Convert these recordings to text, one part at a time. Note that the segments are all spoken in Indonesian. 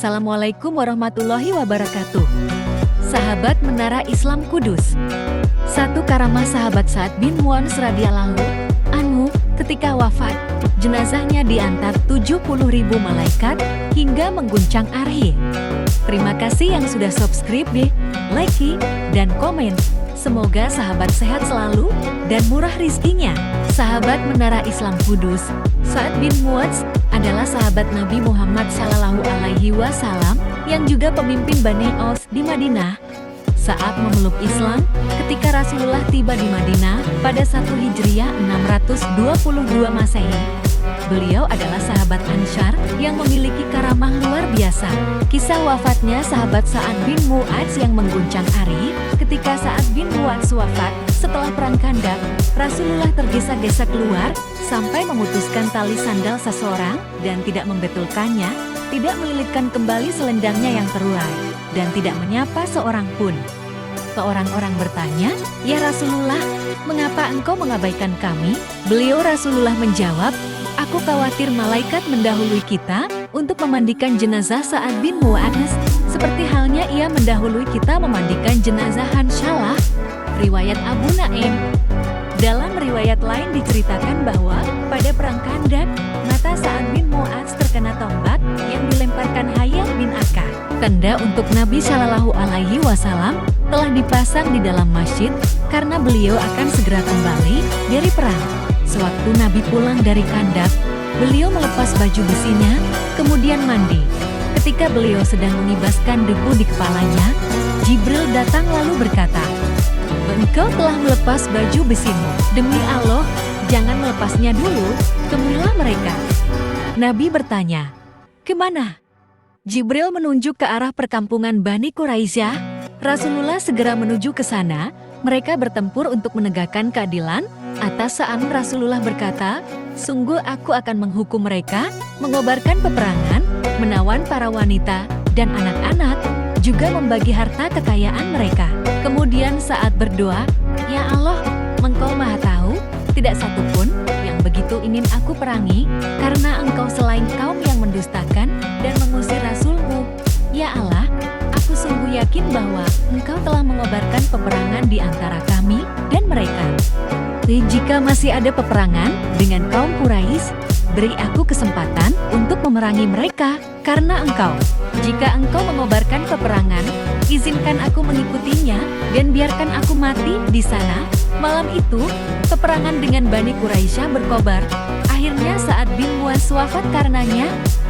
Assalamualaikum warahmatullahi wabarakatuh. Sahabat Menara Islam Kudus. Satu karamah sahabat Sa'ad bin Mu'adz radhiyallahu anhu ketika wafat, jenazahnya diantar 70.000 malaikat hingga mengguncang arhi. Terima kasih yang sudah subscribe, like, dan komen. Semoga sahabat sehat selalu dan murah rizkinya. Sahabat Menara Islam Kudus, Sa'ad bin Mu'adz adalah sahabat Nabi Muhammad SAW yang juga pemimpin Bani Aus di Madinah. Saat memeluk Islam, ketika Rasulullah tiba di Madinah pada 1 Hijriah 622 Masehi, beliau adalah sahabat Ansyar yang memiliki karamah luar biasa. Kisah wafatnya sahabat Sa'ad bin Mu'adz yang mengguncang arhi. Ketika Sa'ad bin Mu'adz wafat setelah perang Khandaq, Rasulullah tergesa-gesa keluar sampai memutuskan tali sandal seseorang dan tidak membetulkannya, tidak melilitkan kembali selendangnya yang terurai, dan tidak menyapa seorang pun. Orang-orang bertanya, "Ya Rasulullah, mengapa engkau mengabaikan kami?" Beliau Rasulullah menjawab, "Aku khawatir malaikat mendahului kita untuk memandikan jenazah Sa'ad bin Mu'adz, seperti halnya ia mendahului kita memandikan jenazah Hansalah." Riwayat Abu Naim. Dalam riwayat lain diceritakan bahwa pada perang Khandaq, mata Sa'ad bin Mu'adz terkena tombak yang dilemparkan Hayy bin Akhtab. Tanda untuk Nabi Shallallahu Alaihi Wasallam telah dipasang di dalam masjid karena beliau akan segera kembali dari perang. Sewaktu Nabi pulang dari Khandaq, beliau melepas baju besinya, kemudian mandi. Ketika beliau sedang mengibaskan debu di kepalanya, Jibril datang lalu berkata, "Engkau telah melepas baju besimu. Demi Allah, jangan melepasnya dulu, temuilah mereka." Nabi bertanya, "Kemana?" Jibril menunjuk ke arah perkampungan Bani Quraisyah. Rasulullah segera menuju ke sana. Mereka bertempur untuk menegakkan keadilan. Atas Sa'ad Rasulullah berkata, "Sungguh aku akan menghukum mereka, mengobarkan peperangan, menawan para wanita dan anak-anak, juga membagi harta kekayaan mereka." Kemudian Sa'ad berdoa, "Ya Allah, Engkau Maha Tahu, tidak satupun yang begitu ingin aku perangi, karena Engkau selain kaum yang mendustakan dan mengusir Rasul-Mu. Ya Allah, aku sungguh yakin bahwa Engkau telah mengobarkan peperangan di antara kami dan mereka. Jika masih ada peperangan dengan kaum Quraisy, beri aku kesempatan untuk memerangi mereka karena Engkau. Jika Engkau mengobarkan peperangan, izinkan aku mengikutinya dan biarkan aku mati di sana." Malam itu, peperangan dengan Bani Quraisyah berkobar. Akhirnya Sa'ad bin Mu'adz wafat karenanya.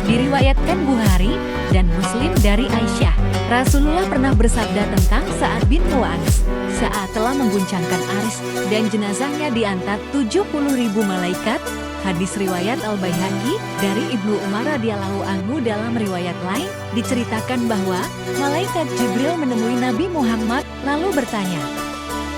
Diriwayatkan Bukhari dan Muslim dari Aisyah. Rasulullah pernah bersabda tentang Sa'ad bin Mu'adz, saat telah mengguncangkan arsy dan jenazahnya diantar 70.000 malaikat. Hadis riwayat Al-Baihaqi dari Ibnu Umar radhiyallahu anhu. Dalam riwayat lain diceritakan bahwa malaikat Jibril menemui Nabi Muhammad lalu bertanya,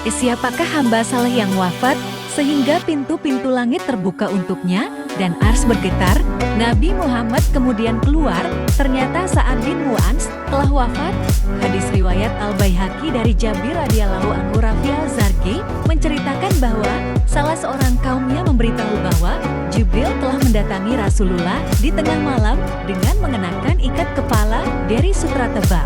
"Siapakah hamba saleh yang wafat sehingga pintu-pintu langit terbuka untuknya dan arsy bergetar?" Nabi Muhammad kemudian keluar, ternyata Sa'ad bin Mu'adz telah wafat. Hadis riwayat Al-Baihaqi dari Jabir radhiyallahu anhu. Rafi al-Zarqi menceritakan bahwa salah seorang kaumnya memberitahu bahwa Jibril telah mendatangi Rasulullah di tengah malam dengan mengenakan ikat kepala dari sutra tebal.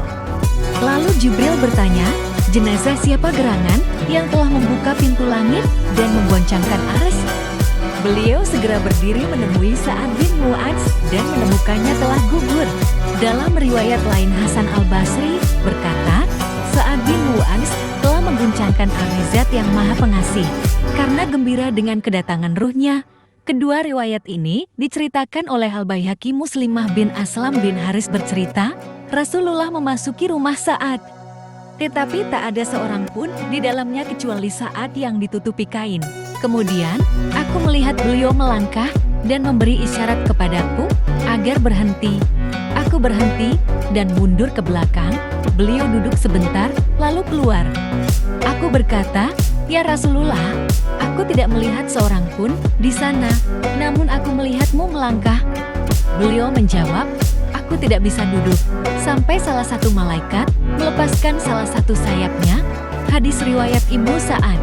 Lalu Jibril bertanya, "Jenazah siapa gerangan yang telah membuka pintu langit dan memboncangkan arsy?" Beliau segera berdiri menemui Sa'ad bin Mu'adz dan menemukannya telah gugur. Dalam riwayat lain Hasan al-Basri berkata, Sa'ad bin Mu'adz telah mengguncangkan arhi Zat yang Maha Pengasih karena gembira dengan kedatangan ruhnya. Kedua riwayat ini diceritakan oleh Al-Baihaqi. Muslimah bin Aslam bin Haris bercerita, Rasulullah memasuki rumah Sa'ad, tetapi tak ada seorang pun di dalamnya kecuali Sa'ad yang ditutupi kain. Kemudian, aku melihat beliau melangkah dan memberi isyarat kepadaku agar berhenti. Aku berhenti dan mundur ke belakang. Beliau duduk sebentar, lalu keluar. Aku berkata, "Ya Rasulullah, aku tidak melihat seorang pun di sana, namun aku melihatmu melangkah." Beliau menjawab, "Aku tidak bisa duduk sampai salah satu malaikat melepaskan salah satu sayapnya." Hadis riwayat Ibnu Sa'ad.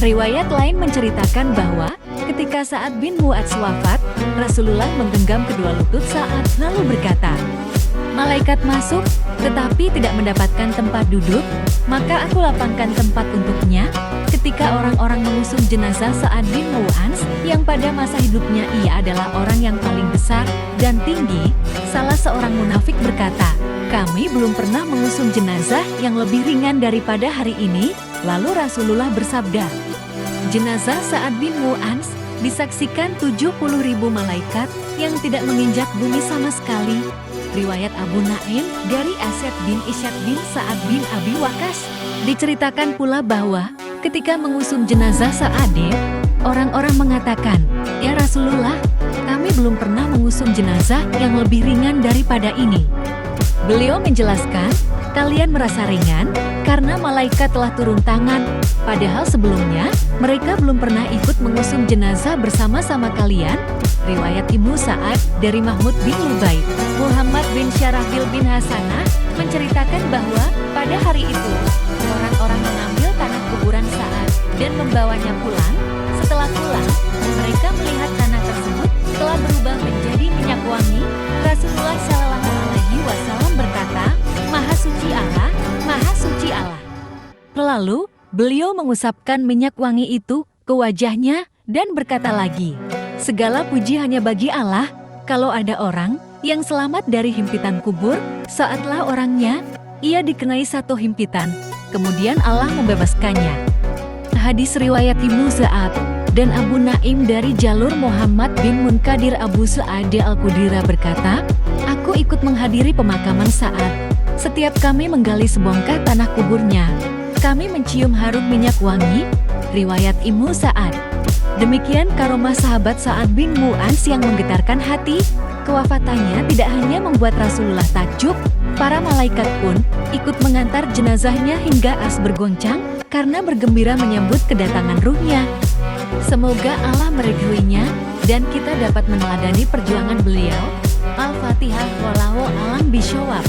Riwayat lain menceritakan bahwa ketika Sa'ad bin Mu'adz wafat, Rasulullah menggenggam kedua lutut Sa'ad lalu berkata, Malaikat masuk, tetapi tidak mendapatkan tempat duduk, maka aku lapangkan tempat untuknya. Ketika orang-orang mengusung jenazah Sa'ad bin Mu'adz, yang pada masa hidupnya ia adalah orang yang paling besar dan tinggi, salah seorang munafik berkata, "Kami belum pernah mengusung jenazah yang lebih ringan daripada hari ini." Lalu Rasulullah bersabda, jenazah Sa'ad bin Mu'adz disaksikan 70.000 malaikat yang tidak menginjak bumi sama sekali. Riwayat Abu Naim dari Asad bin Ishaq bin Sa'ad bin Abi Waqqas. Diceritakan pula bahwa ketika mengusung jenazah Sa'ad, orang-orang mengatakan, "Ya Rasulullah, kami belum pernah mengusung jenazah yang lebih ringan daripada ini." Beliau menjelaskan, "Kalian merasa ringan karena malaikat telah turun tangan, padahal sebelumnya mereka belum pernah ikut mengusung jenazah bersama-sama kalian." Riwayat Ibnu Sa'ad dari Mahmud bin Lubaid. Muhammad bin Syarahbil bin Hasanah menceritakan bahwa pada hari itu orang-orang mengambil tanah kuburan Sa'ad dan membawanya pulang. Setelah pulang, mereka melihat tanah tersebut telah berubah menjadi minyak wangi. Rasulullah Shallallahu Alaihi Wasallam berkata, "Maha suci Allah, Maha suci Allah." Lalu beliau mengusapkan minyak wangi itu ke wajahnya dan berkata lagi, "Segala puji hanya bagi Allah." Kalau ada orang yang selamat dari himpitan kubur, saatlah orangnya ia dikenai satu himpitan, kemudian Allah membebaskannya. Hadis riwayat Ibnu Sa'ad dan Abu Naim dari jalur Muhammad bin Munkadir. Abu Sa'ad Al-Khudri berkata, "Aku ikut menghadiri pemakaman Sa'ad. Setiap kami menggali sebongkah tanah kuburnya, kami mencium harum minyak wangi." Riwayat Ibnu Sa'ad. Demikian karomah sahabat Sa'ad bin Mu'adz yang menggetarkan hati. Kewafatannya tidak hanya membuat Rasulullah takjub, para malaikat pun ikut mengantar jenazahnya hingga ars bergoncang karena bergembira menyambut kedatangan ruhnya. Semoga Allah meridhoinya dan kita dapat meneladani perjuangan beliau. Al-Fatihah. Wallahu a'lam bishawab.